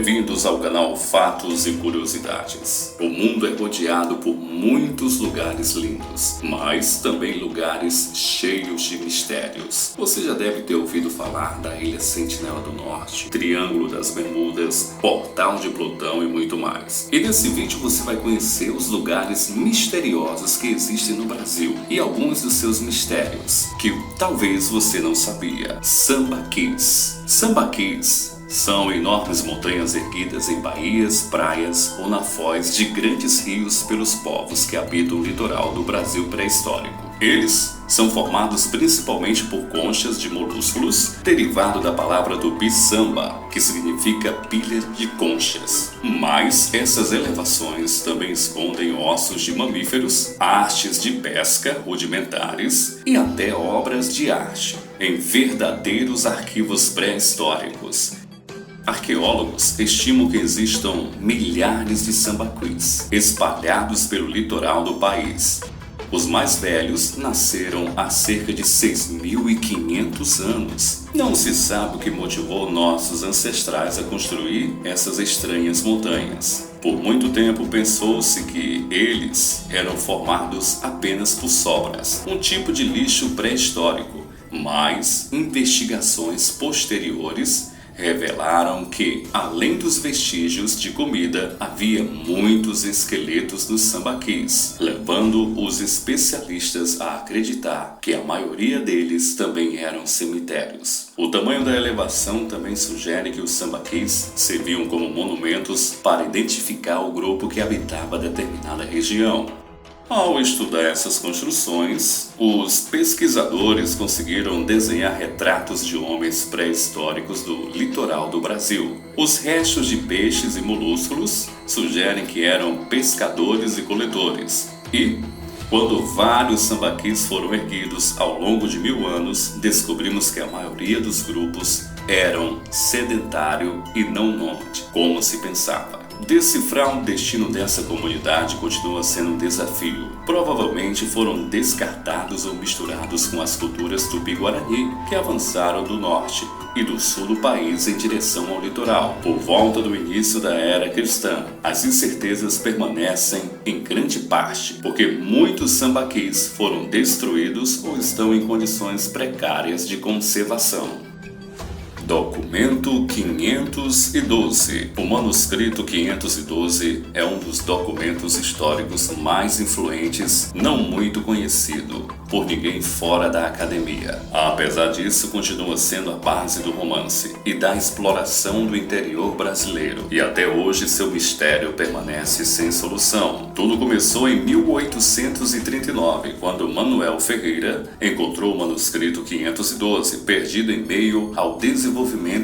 Bem-vindos ao canal Fatos e Curiosidades. O mundo é rodeado por muitos lugares lindos, mas também lugares cheios de mistérios. Você já deve ter ouvido falar da Ilha Sentinela do Norte, Triângulo das Bermudas, Portal de Plutão e muito mais. E nesse vídeo você vai conhecer os lugares misteriosos que existem no Brasil e alguns dos seus mistérios, que talvez você não sabia. Sambaquis. Sambaquis são enormes montanhas erguidas em baías, praias ou na foz de grandes rios pelos povos que habitam o litoral do Brasil pré-histórico. Eles são formados principalmente por conchas de molúsculos, derivado da palavra tupi-samba, que significa pilha de conchas. Mas essas elevações também escondem ossos de mamíferos, hastes de pesca rudimentares e até obras de arte, em verdadeiros arquivos pré-históricos. Arqueólogos estimam que existam milhares de sambaquis espalhados pelo litoral do país. Os mais velhos nasceram há cerca de 6.500 anos. Não se sabe o que motivou nossos ancestrais a construir essas estranhas montanhas. Por muito tempo pensou-se que eles eram formados apenas por sobras, um tipo de lixo pré-histórico, mas investigações posteriores revelaram que, além dos vestígios de comida, havia muitos esqueletos dos sambaquis, levando os especialistas a acreditar que a maioria deles também eram cemitérios. O tamanho da elevação também sugere que os sambaquis serviam como monumentos para identificar o grupo que habitava determinada região. Ao estudar essas construções, os pesquisadores conseguiram desenhar retratos de homens pré-históricos do litoral do Brasil. Os restos de peixes e molúsculos sugerem que eram pescadores e coletores. E, quando vários sambaquis foram erguidos ao longo de 1000 anos, descobrimos que a maioria dos grupos eram sedentário e não nômade, como se pensava. Decifrar o destino dessa comunidade continua sendo um desafio. Provavelmente foram descartados ou misturados com as culturas tupi-guarani que avançaram do norte e do sul do país em direção ao litoral. Por volta do início da era cristã, as incertezas permanecem em grande parte porque muitos sambaquis foram destruídos ou estão em condições precárias de conservação. Documento 512. O manuscrito 512 é um dos documentos históricos mais influentes, não muito conhecido por ninguém fora da academia. Apesar disso, continua sendo a base do romance e da exploração do interior brasileiro, e até hoje seu mistério permanece sem solução. Tudo começou em 1839, quando Manuel Ferreira encontrou o manuscrito 512, perdido em meio ao desenvolvimento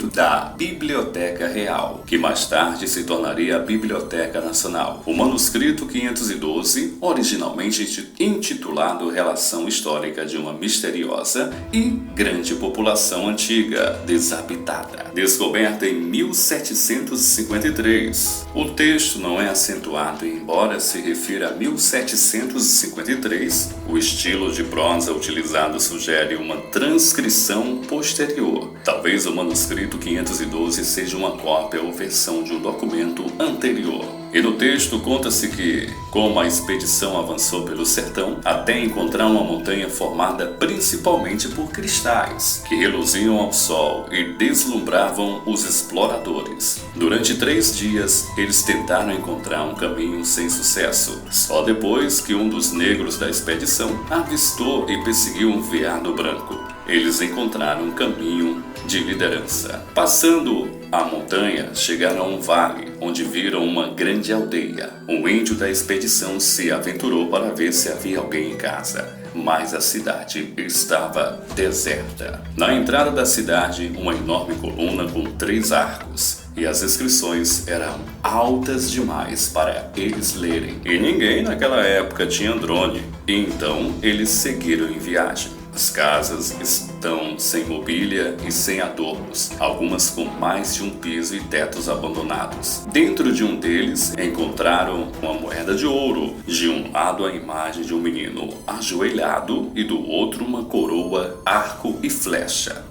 da Biblioteca Real, que mais tarde se tornaria a Biblioteca Nacional. O manuscrito 512, originalmente intitulado Relação Histórica de uma Misteriosa e Grande População Antiga Desabitada, descoberta em 1753. O texto não é acentuado e, embora se refira a 1753, o estilo de prosa utilizado sugere uma transcrição posterior. Talvez o manuscrito 512 seja uma cópia ou versão de um documento anterior. E no texto conta-se que, como a expedição avançou pelo sertão, até encontrar uma montanha formada principalmente por cristais, que reluziam ao sol e deslumbravam os exploradores. Durante 3 dias, eles tentaram encontrar um caminho sem sucesso. Só depois que um dos negros da expedição avistou e perseguiu um veado branco, eles encontraram um caminho de liderança. Passando a montanha, chegaram a um vale, onde viram uma grande aldeia. Um índio da expedição se aventurou para ver se havia alguém em casa, mas a cidade estava deserta. Na entrada da cidade, uma enorme coluna com 3 arcos, e as inscrições eram altas demais para eles lerem. E ninguém naquela época tinha drone, então eles seguiram em viagem. As casas estão sem mobília e sem adornos, algumas com mais de um piso e tetos abandonados. Dentro de um deles, encontraram uma moeda de ouro, de um lado a imagem de um menino ajoelhado e do outro uma coroa, arco e flecha.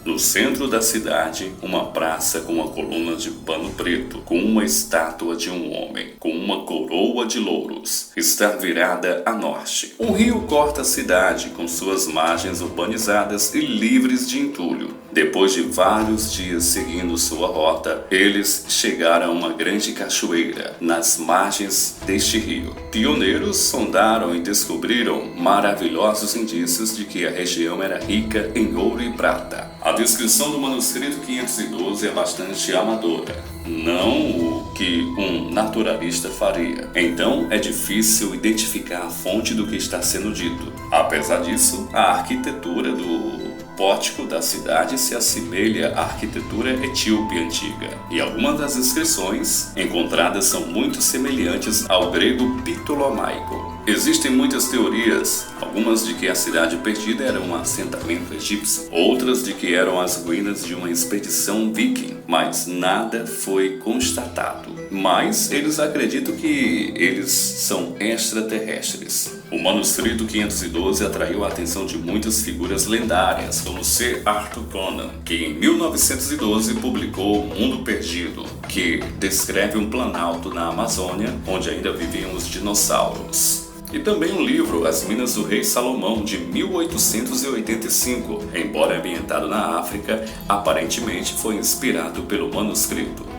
No centro da cidade, uma praça com uma coluna de pano preto, com uma estátua de um homem, com uma coroa de louros, está virada a norte. Um rio corta a cidade com suas margens urbanizadas e livres de entulho. Depois de vários dias seguindo sua rota, eles chegaram a uma grande cachoeira nas margens deste rio. Pioneiros sondaram e descobriram maravilhosos indícios de que a região era rica em ouro e prata. A descrição do manuscrito 512 é bastante amadora, não o que um naturalista faria. Então é difícil identificar a fonte do que está sendo dito. Apesar disso, a arquitetura do pórtico da cidade se assemelha à arquitetura etíope antiga, e algumas das inscrições encontradas são muito semelhantes ao grego ptolomaico. Existem muitas teorias, algumas de que a cidade perdida era um assentamento egípcio, outras de que eram as ruínas de uma expedição viking, mas nada foi constatado. Mas eles acreditam que eles são extraterrestres. O manuscrito 512 atraiu a atenção de muitas figuras lendárias, como Sir Arthur Conan, que em 1912 publicou O Mundo Perdido, que descreve um planalto na Amazônia onde ainda viviam os dinossauros. E também um livro, As Minas do Rei Salomão, de 1885, embora ambientado na África, aparentemente foi inspirado pelo manuscrito.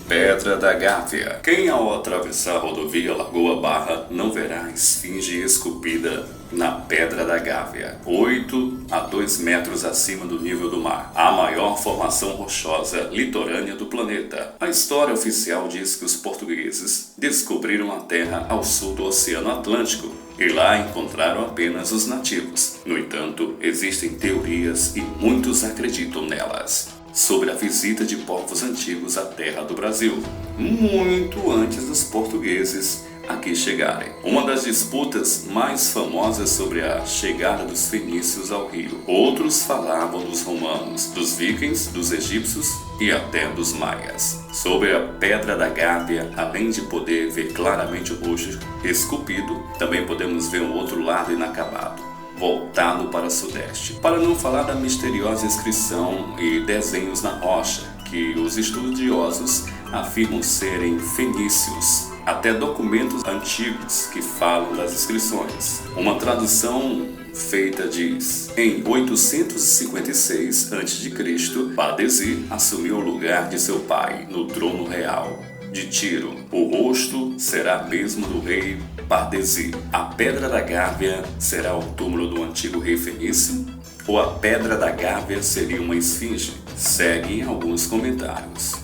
Pedra da Gávea. Quem ao atravessar a rodovia Lagoa Barra não verá a esfinge esculpida na Pedra da Gávea, 8 a 2 metros acima do nível do mar, a maior formação rochosa litorânea do planeta. A história oficial diz que os portugueses descobriram a terra ao sul do Oceano Atlântico e lá encontraram apenas os nativos. No entanto, existem teorias e muitos acreditam nelas sobre a visita de povos antigos à terra do Brasil, muito antes dos portugueses aqui chegarem. Uma das disputas mais famosas sobre a chegada dos fenícios ao rio. Outros falavam dos romanos, dos vikings, dos egípcios e até dos maias. Sobre a Pedra da Gávea, além de poder ver claramente o rosto esculpido, também podemos ver um outro lado inacabado, voltado para o sudeste. Para não falar da misteriosa inscrição e desenhos na rocha, que os estudiosos afirmam serem fenícios. Até documentos antigos que falam das inscrições. Uma tradução feita diz: em 856 a.C., Pardesi assumiu o lugar de seu pai no trono real de Tiro. O rosto será mesmo do rei Pardesi. A Pedra da Gávea será o túmulo do antigo rei fenício? Ou a Pedra da Gávea seria uma esfinge? Seguem alguns comentários.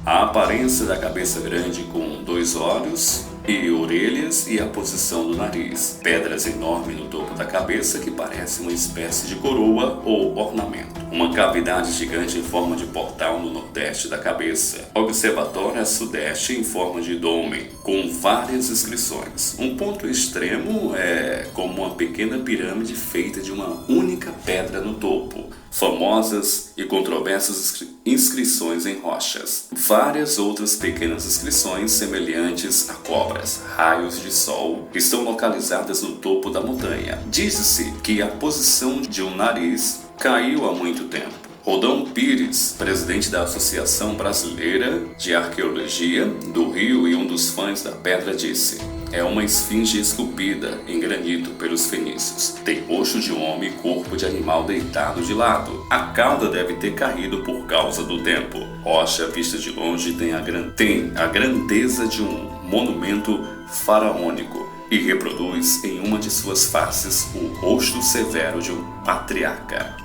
A aparência da cabeça grande com 2 olhos e orelhas e a posição do nariz. Pedras enormes no topo da cabeça que parece uma espécie de coroa ou ornamento. Uma cavidade gigante em forma de portal no nordeste da cabeça. Observatório a sudeste em forma de dome, com várias inscrições. Um ponto extremo é como uma pequena pirâmide feita de uma única pedra no topo. Famosas e controversas inscrições em rochas. Várias outras pequenas inscrições semelhantes a cobras, raios de sol, estão localizadas no topo da montanha. Diz-se que a posição de um nariz caiu há muito tempo. Rodão Pires, presidente da Associação Brasileira de Arqueologia do Rio e um dos fãs da pedra, disse: é uma esfinge esculpida em granito pelos fenícios. Tem rosto de homem e corpo de animal deitado de lado. A cauda deve ter caído por causa do tempo. Rocha vista de longe tem a grandeza de um monumento faraônico e reproduz em uma de suas faces o rosto severo de um patriarca.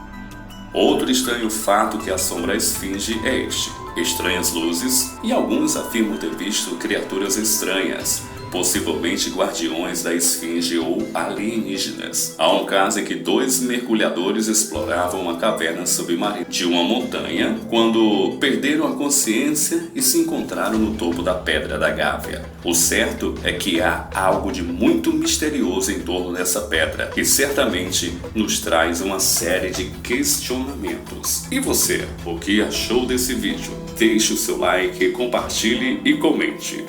Outro estranho fato que assombra a esfinge é este: estranhas luzes, e alguns afirmam ter visto criaturas estranhas, possivelmente guardiões da esfinge ou alienígenas. Há um caso em que 2 mergulhadores exploravam uma caverna submarina de uma montanha quando perderam a consciência e se encontraram no topo da Pedra da Gávea. O certo é que há algo de muito misterioso em torno dessa pedra, que certamente nos traz uma série de questionamentos. E você, o que achou desse vídeo? Deixe o seu like, compartilhe e comente.